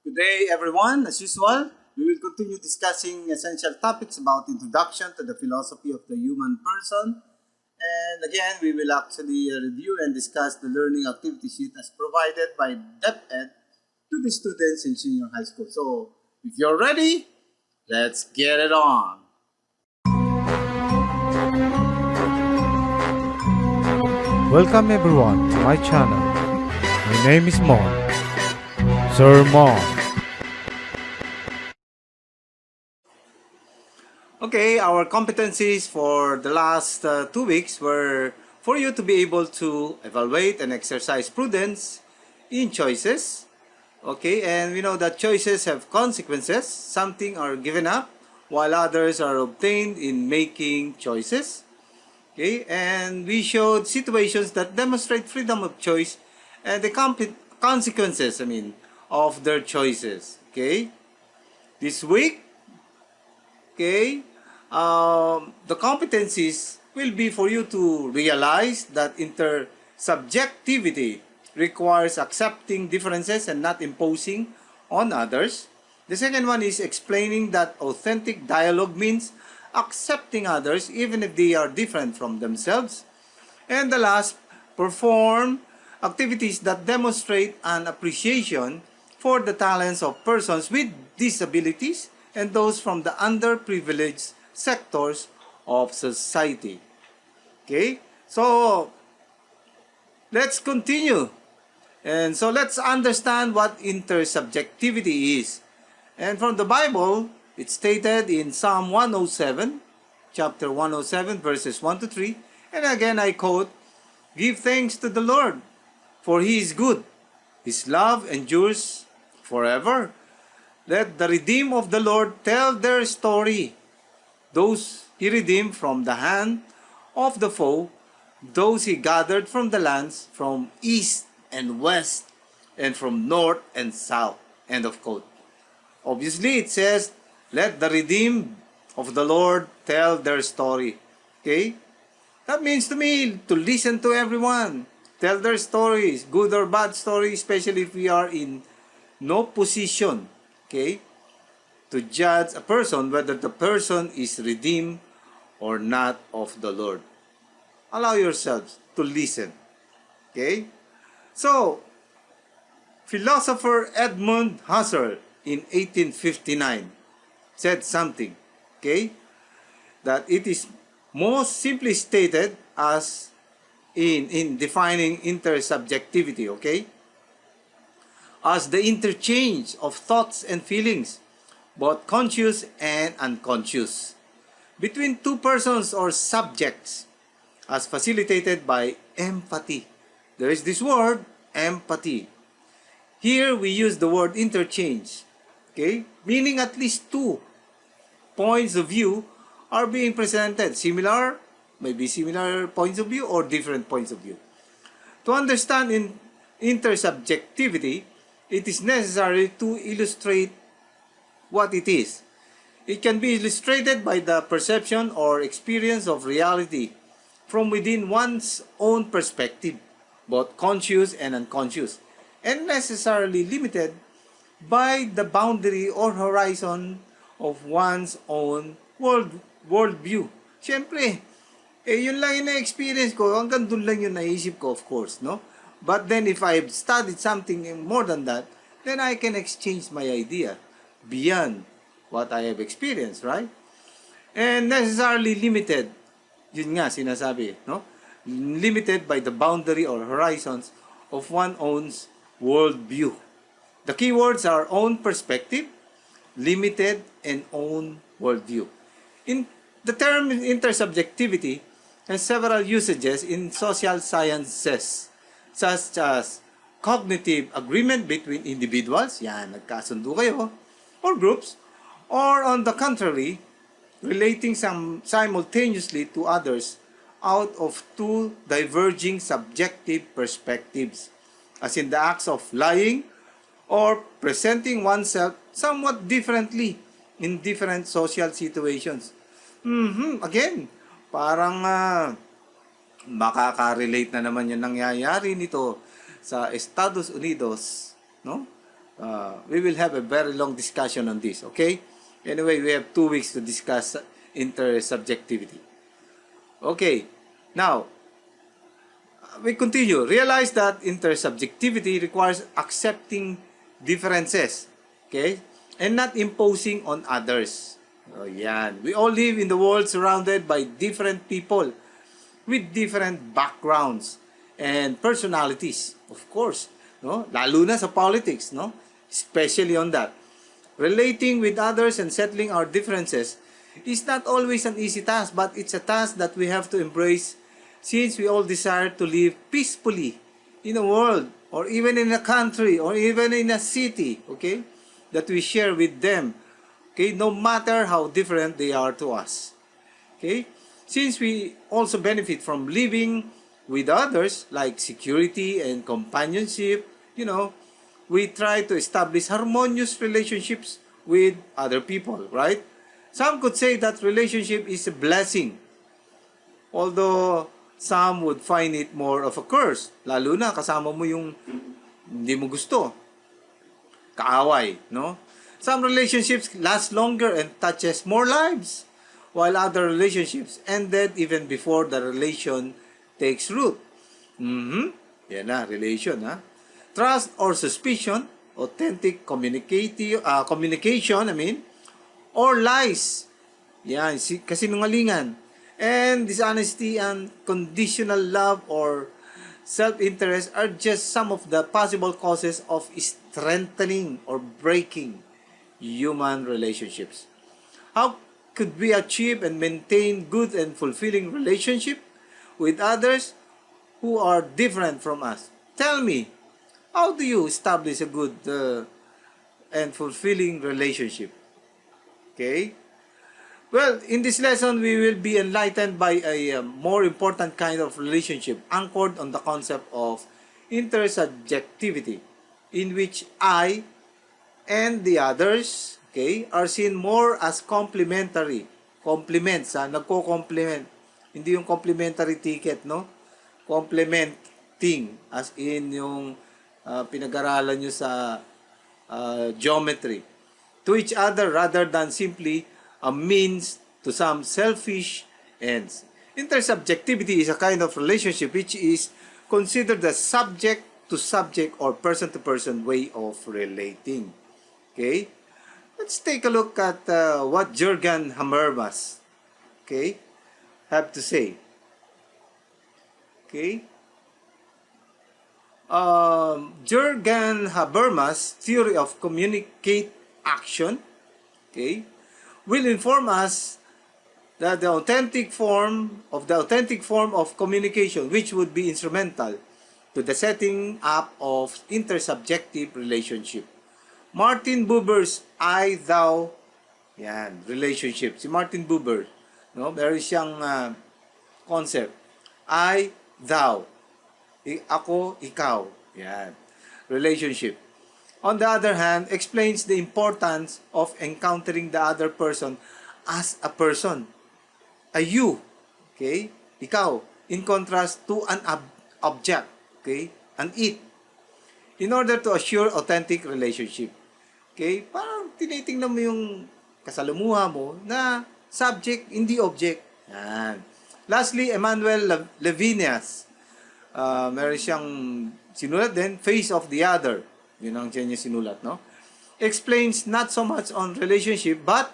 Good day, everyone. As usual, we will continue discussing essential topics about introduction to the philosophy of the human person. And again, we will actually review and discuss the learning activity sheet as provided by DepEd to the students in senior high school. So, if you're ready, let's get it on. Welcome everyone to my channel. My name is Mon. Sir Mon. Okay, our competencies for the last 2 weeks were for you to be able to evaluate and exercise prudence in choices. Okay, and we know that choices have consequences. Something are given up while others are obtained in making choices. Okay, and we showed situations that demonstrate freedom of choice and the consequences, of their choices. Okay, this week, okay, the competencies will be for you to realize that intersubjectivity requires accepting differences and not imposing on others. The second one is explaining that authentic dialogue means accepting others even if they are different from themselves. And the last, perform activities that demonstrate an appreciation for the talents of persons with disabilities and those from the underprivileged sectors of society. Okay, so let's continue. And so let's understand what intersubjectivity is. And from the Bible, it's stated in Psalm 107, chapter 107, verses 1 to 3. And again, I quote, "Give thanks to the Lord, for He is good. His love endures forever. Let the redeemed of the Lord tell their story. Those He redeemed from the hand of the foe, those He gathered from the lands, from east and west, and from north and south." End of quote. Obviously, it says, let the redeemed of the Lord tell their story. Okay? That means to me to listen to everyone. Tell their stories, good or bad stories, especially if we are in no position, okay, to judge a person whether the person is redeemed or not of the Lord. Allow yourselves to listen. Okay? So, philosopher Edmund Husserl in 1859 said something, okay, that it is most simply stated as in defining intersubjectivity, okay, as the interchange of thoughts and feelings, both conscious and unconscious, between two persons or subjects, as facilitated by empathy. There is this word, empathy. Here we use the word interchange, okay, meaning at least two points of view are being presented, maybe similar points of view or different points of view. To understand intersubjectivity, it is necessary to illustrate what it is. It can be illustrated by the perception or experience of reality from within one's own perspective, both conscious and unconscious, and necessarily limited by the boundary or horizon of one's own worldview. Siyempre, yun lang yung na-experience ko, hanggang dun lang yung naisip ko, of course, no? But then if I've studied something more than that, then I can exchange my idea beyond what I have experienced, right? And necessarily limited, yun nga sinasabi, no? Limited by the boundary or horizons of one's own worldview. The keywords are own perspective, limited, and own worldview. The term intersubjectivity has several usages in social sciences, such as cognitive agreement between individuals, yan, nagkasundo kayo, or groups, or on the contrary, relating simultaneously to others out of two diverging subjective perspectives, as in the acts of lying or presenting oneself somewhat differently in different social situations. Again, parang makaka-relate na naman yung nangyayari nito sa Estados Unidos, no? we will have a very long discussion on this, okay? Anyway, we have 2 weeks to discuss intersubjectivity. Okay, now, we continue. Realize that intersubjectivity requires accepting differences, okay? And not imposing on others. Oh, yan. We all live in the world surrounded by different people with different backgrounds and personalities, of course, no? Lalo na sa politics, no? Especially on that. Relating with others and settling our differences is not always an easy task, but it's a task that we have to embrace since we all desire to live peacefully in a world or even in a country or even in a city, okay, that we share with them, okay, no matter how different they are to us, okay. Since we also benefit from living with others, like security and companionship, you know, we try to establish harmonious relationships with other people, right? Some could say that relationship is a blessing, although some would find it more of a curse, lalo na kasama mo yung hindi mo gusto, kaaway, no? Some relationships last longer and touches more lives, while other relationships ended even before the relation takes root. Yan na, relation, ha? Trust or suspicion, authentic communication, or lies. Yan, kasinungalingan. And dishonesty and conditional love or self-interest are just some of the possible causes of strengthening or breaking human relationships. How could we achieve and maintain good and fulfilling relationship with others who are different from us? Tell me, how do you establish a good and fulfilling relationship? Okay? Well, in this lesson, we will be enlightened by a more important kind of relationship anchored on the concept of intersubjectivity, in which I and the others, okay, are seen more as complementary. Complements, nagko-complement. Hindi yung complimentary ticket, no? Complementing, as in yung pinag-aralan nyo sa geometry. To each other rather than simply a means to some selfish ends. Intersubjectivity is a kind of relationship which is considered the subject-to-subject or person-to-person way of relating. Okay? Let's take a look at what Jurgen Habermas, okay, have to say. Okay? Jurgen Habermas' theory of communicate action, okay, will inform us that the authentic form of communication, which would be instrumental to the setting up of intersubjective relationship. Martin Buber's I, thou, yan, relationship. Si Martin Buber, no, meron siyang concept. I, thou. Ako, ikaw. Yan. Relationship. On the other hand, explains the importance of encountering the other person as a person. A you. Okay? Ikaw. In contrast to an object. Okay? An it. In order to assure authentic relationship. Okay? Parang tinitingnan mo yung kasalamuha mo na subject, hindi object. Yan. Lastly, Emmanuel Levinas. Meron siyang sinulat din, Face of the Other. Yun ang niya sinulat, no? Explains not so much on relationship, but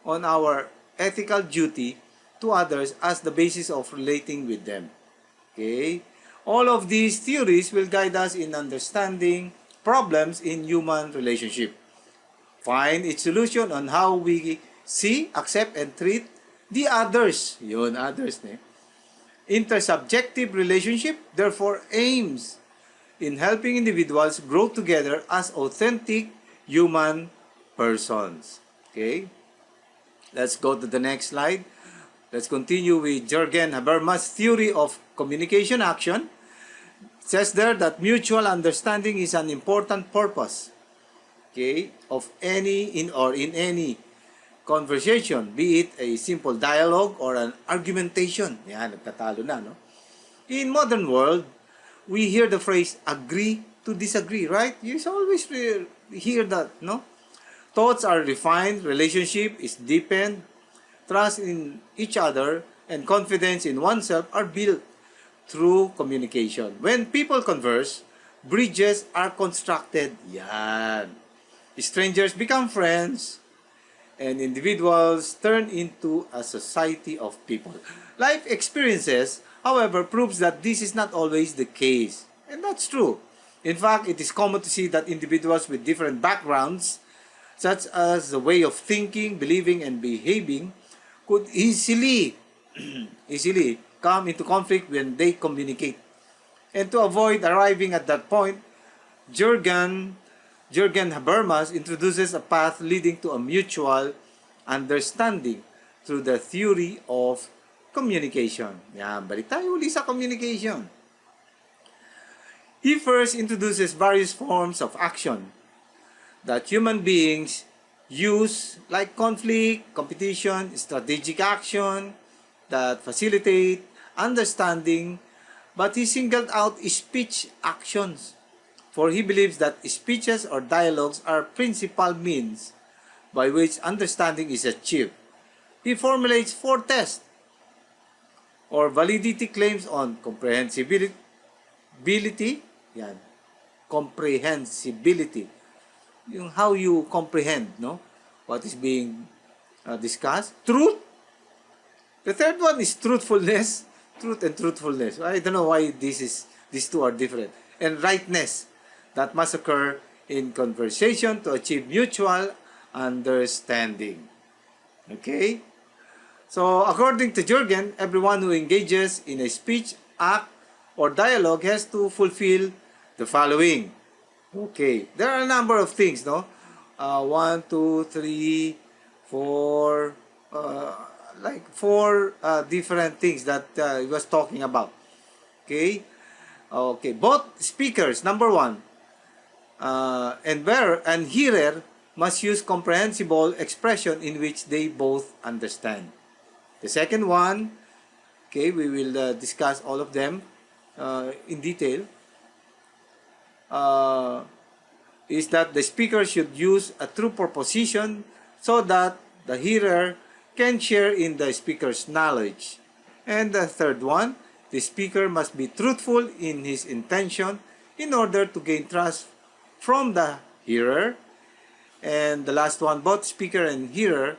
on our ethical duty to others as the basis of relating with them. Okay? All of these theories will guide us in understanding problems in human relationship. Find its solution on how we see, accept, and treat the others. Yun, others, ne? Intersubjective relationship, therefore, aims in helping individuals grow together as authentic human persons. Okay? Let's go to the next slide. Let's continue with Jurgen Habermas' theory of communication action. It says there that mutual understanding is an important purpose, okay, of any in any conversation, be it a simple dialogue or an argumentation. Yan, nagtatalo na, no? In modern world, we hear the phrase agree to disagree, right? You always hear that, no? Thoughts are refined, relationship is deepened, trust in each other, and confidence in oneself are built through communication. When people converse, bridges are constructed. Yan. Strangers become friends, and individuals turn into a society of people. Life experiences, however, proves that this is not always the case. And that's true. In fact, it is common to see that individuals with different backgrounds, such as the way of thinking, believing, and behaving, could easily come into conflict when they communicate. And to avoid arriving at that point, Jurgen Habermas introduces a path leading to a mutual understanding through the theory of communication. Yan, balik tayo uli sa communication. He first introduces various forms of action that human beings use, like conflict, competition, strategic action, that facilitate understanding, but he singled out speech actions, for he believes that speeches or dialogues are principal means by which understanding is achieved. He formulates 4 tests or validity claims on comprehensibility, yan, comprehensibility, yung how you comprehend, no, what is being discussed. Truth. The third one is truthfulness. Truth and truthfulness. I don't know why these two are different. And rightness, that must occur in conversation to achieve mutual understanding. Okay? So, according to Jurgen, everyone who engages in a speech, act, or dialogue has to fulfill the following. Okay. There are a number of things, no? 1, 2, 3, 4, like 4 different things that he was talking about. Okay? Okay. Both speakers, number 1, and bearer and hearer must use comprehensible expression in which they both understand. The second one, okay, we will discuss all of them in detail, is that the speaker should use a true proposition so that the hearer can share in the speaker's knowledge. And the third one, the speaker must be truthful in his intention in order to gain trust from the hearer. And the last one, both speaker and hearer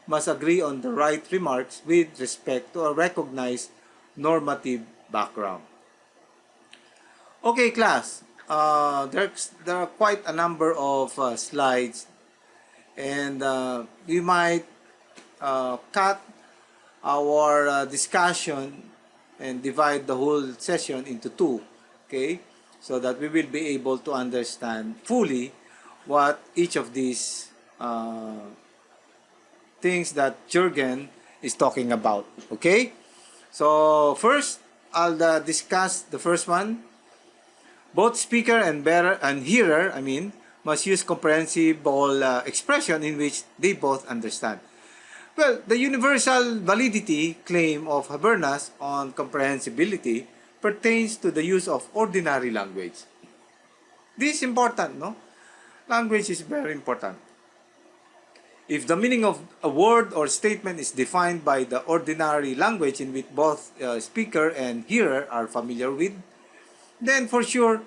must agree on the right remarks with respect to a recognized normative background. Okay, class. There are quite a number of slides, and we might cut our discussion and divide the whole session into 2, okay, so that we will be able to understand fully what each of these things that Jurgen is talking about. Okay, so first I'll discuss the first one. Both speaker and bearer and hearer, must use comprehensible expression in which they both understand. Well, the universal validity claim of Habermas on comprehensibility pertains to the use of ordinary language. This is important, no? Language is very important. If the meaning of a word or statement is defined by the ordinary language in which both speaker and hearer are familiar with, then for sure,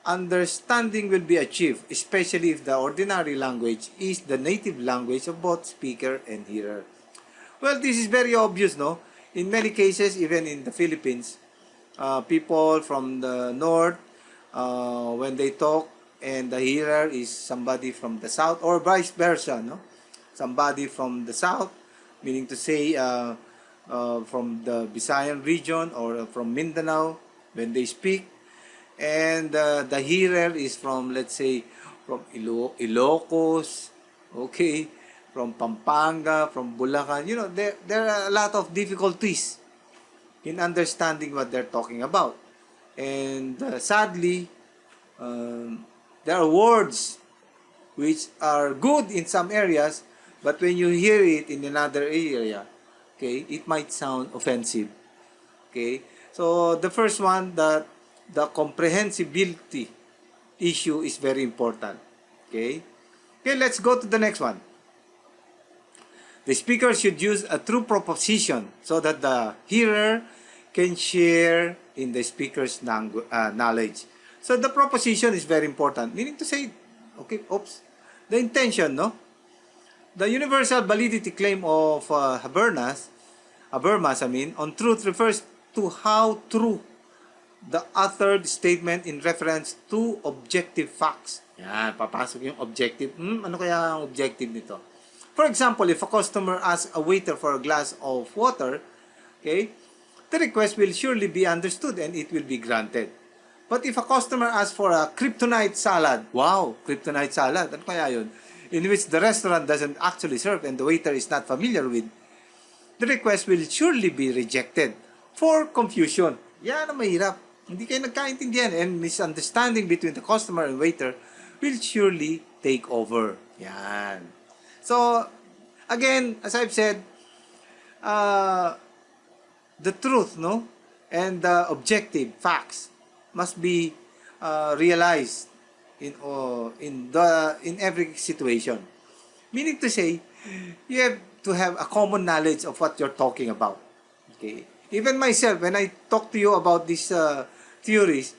understanding will be achieved, especially if the ordinary language is the native language of both speaker and hearer. Well, this is very obvious, no? In many cases, even in the Philippines, people from the north, when they talk, and the hearer is somebody from the south, or vice versa, no? Somebody from the south, meaning to say from the Visayan region or from Mindanao, when they speak, and the hearer is from, let's say, from Ilocos, okay, from Pampanga, from Bulacan. You know, there are a lot of difficulties in understanding what they're talking about. And sadly, there are words which are good in some areas, but when you hear it in another area, okay, it might sound offensive. Okay, so the first one, that the comprehensibility issue is very important. Okay? Okay, let's go to the next one. The speaker should use a true proposition so that the hearer can share in the speaker's knowledge. So the proposition is very important. Meaning to say, okay, the intention, no? The universal validity claim of Habermas, on truth refers to how true the uttered statement in reference to objective facts. Yan, papasok yung objective. Ano kaya ang objective nito? For example, if a customer asks a waiter for a glass of water, okay, the request will surely be understood and it will be granted. But if a customer asks for a kryptonite salad, wow, kryptonite salad, ano kaya yun? In which the restaurant doesn't actually serve and the waiter is not familiar with, the request will surely be rejected for confusion. Yan ang mahirap. Hindi kayo nagkaintindihan and misunderstanding between the customer and waiter will surely take over. Yan. So, again, as I've said, the truth, no, and the objective facts must be realized in every situation. Meaning to say, you have to have a common knowledge of what you're talking about. Okay. Even myself, when I talk to you about these theories,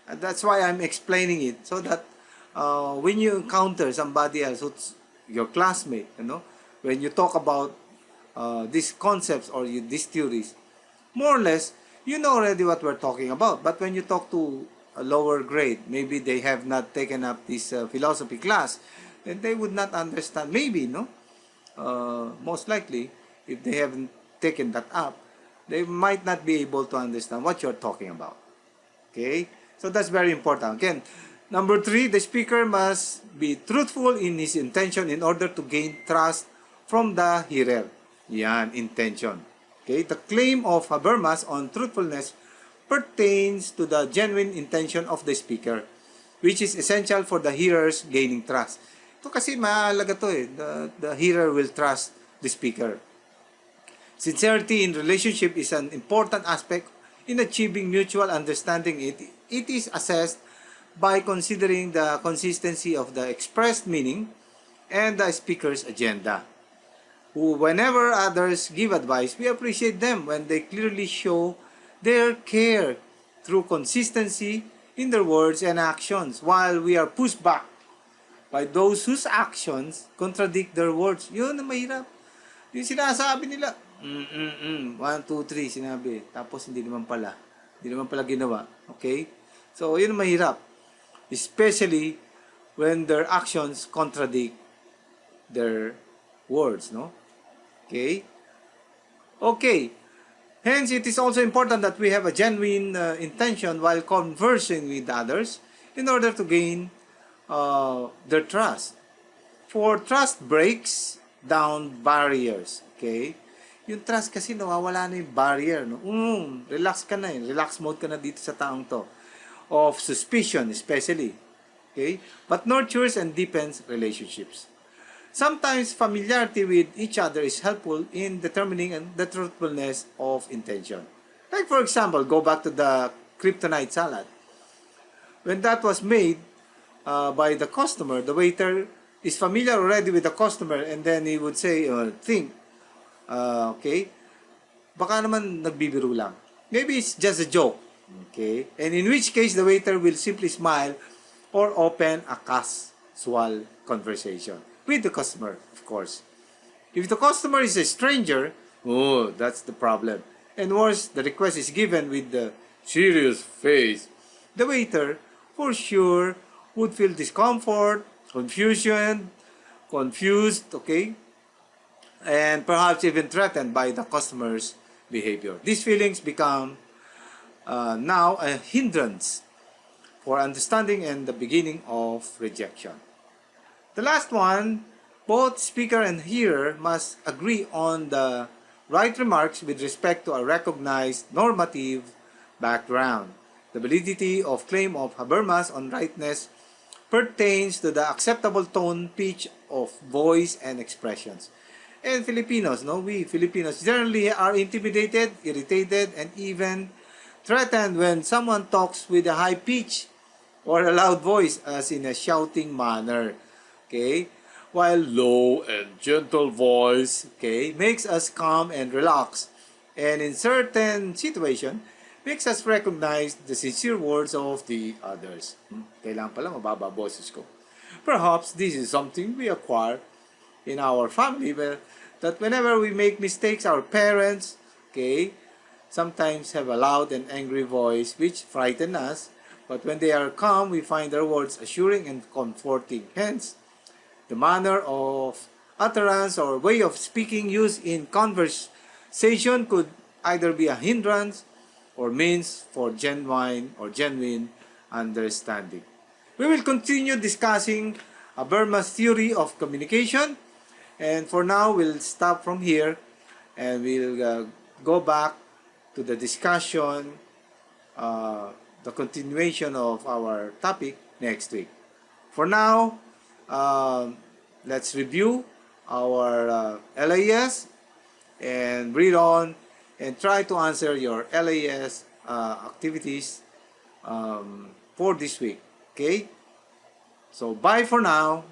that's why I'm explaining it so that when you encounter somebody else who's your classmate, you know, when you talk about these concepts or these theories, more or less, you know already what we're talking about. But when you talk to a lower grade, maybe they have not taken up this philosophy class, then they would not understand. Maybe, no? Most likely, if they haven't taken that up, they might not be able to understand what you're talking about. Okay? So that's very important. Again, number 3, the speaker must be truthful in his intention in order to gain trust from the hearer. Yan, intention. Okay? The claim of Habermas on truthfulness pertains to the genuine intention of the speaker, which is essential for the hearers gaining trust. Ito kasi mahalaga to eh. The hearer will trust the speaker. Sincerity in relationship is an important aspect in achieving mutual understanding. It is assessed by considering the consistency of the expressed meaning and the speaker's agenda. Whenever others give advice, we appreciate them when they clearly show their care through consistency in their words and actions, while we are pushed back by those whose actions contradict their words. Yun ang mahirap. Yung sinasabi nila, 1, 2, 3 sinabi, tapos hindi naman pala ginawa. Okay? So, yun ang mahirap. Especially when their actions contradict their words, no? Okay? Okay. Hence, it is also important that we have a genuine intention while conversing with others in order to gain their trust. For trust breaks down barriers. Okay? Yung trust kasi nawawala na yung barrier. No? Relax ka na eh. Relax mode ka na dito sa taong to. Of suspicion especially. Okay? But nurtures and deepens relationships. Sometimes familiarity with each other is helpful in determining the truthfulness of intention. Like for example, go back to the kryptonite salad. When that was made by the customer, the waiter is familiar already with the customer and then he would say, okay, baka naman nagbibiro lang. Maybe it's just a joke. Okay? And in which case, the waiter will simply smile or open a casual conversation with the customer, of course. If the customer is a stranger, that's the problem. And worse, the request is given with the serious face. The waiter, for sure, would feel discomfort, confusion, confused, okay? And perhaps even threatened by the customer's behavior. These feelings become now a hindrance for understanding and the beginning of rejection. The last one, both speaker and hearer must agree on the right remarks with respect to a recognized normative background. The validity of claim of Habermas on rightness pertains to the acceptable tone, pitch of voice and expressions. And Filipinos, we Filipinos generally are intimidated, irritated, and even threatened when someone talks with a high pitch or a loud voice, as in a shouting manner. Okay? While low and gentle voice, okay, makes us calm and relax. And in certain situation, makes us recognize the sincere words of the others. Kailangan pala mababa boses ko. Perhaps this is something we acquire in our family, where that whenever we make mistakes, our parents, okay, sometimes have a loud and angry voice which frighten us, but when they are calm, we find their words assuring and comforting. Hence, the manner of utterance or way of speaking used in conversation could either be a hindrance or means for genuine understanding. We will continue discussing Habermas' theory of communication, and for now we'll stop from here and we'll go back to the discussion, the continuation of our topic next week. For now, let's review our LAS and read on and try to answer your LAS activities for this week. Okay? So bye for now.